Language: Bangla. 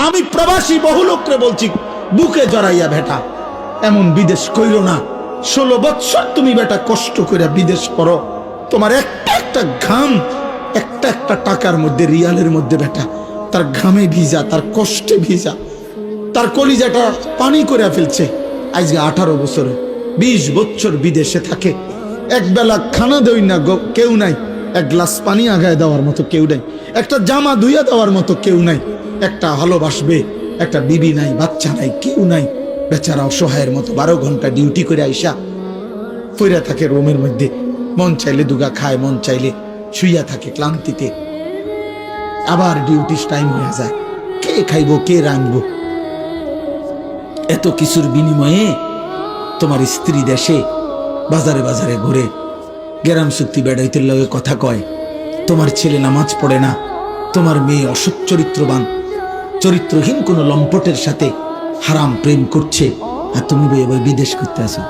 আমি প্রবাসী বহু লোকরে বলছি, বুকে জড়াইয়া বেটা এমন বিদেশ কইরো না। 16 বছর তুমি বেটা কষ্ট করে বিদেশ করো, তোমার একটা একটা ঘাম, একটা একটা টাকার মধ্যে, রিয়ালের মধ্যে বেটা তার ঘামে ভিজা, তার কষ্টে ভিজা, তার কলিজাটা পানি করে ফেলছে। আজকে 18 বছরে 20 বছর বিদেশে থাকে, একবেলা খানা দেই না কেউ নাই, এক গ্লাস পানি আগায় দেওয়ার মতো কেউ নাই, একটা জামা ধুইয়া দেওয়ার মতো কেউ নাই, একটা ভালোবাসবে একটা বিবি নাই, বাচ্চা নাই, কেউ নাই। বেচারা অসহায়ের মতো 12 ঘন্টা ডিউটি করে আইসা পইরা থাকে রুমের মধ্যে, মন চাইলে দুগা খায়, মন চাইলে শুইয়া থাকে ক্লান্তিতে। আবার ডিউটি টাইম হয়ে যায়, কে খাইবো, কে রাঁধবো? এত কিছুর বিনিময়ে তোমার স্ত্রী দেশে বাজারে বাজারে ঘুরে গেরাম চুক্তি বেড়াইতে লগে কথা কয়, তোমার ছেলে নামাজ পড়ে না, তোমার মেয়ে অসৎ চরিত্রবান, চরিত্রহীন কোন লম্পটের সাথে হারাম প্রেম করছে, আর তুমি বিদেশ করতে আসো।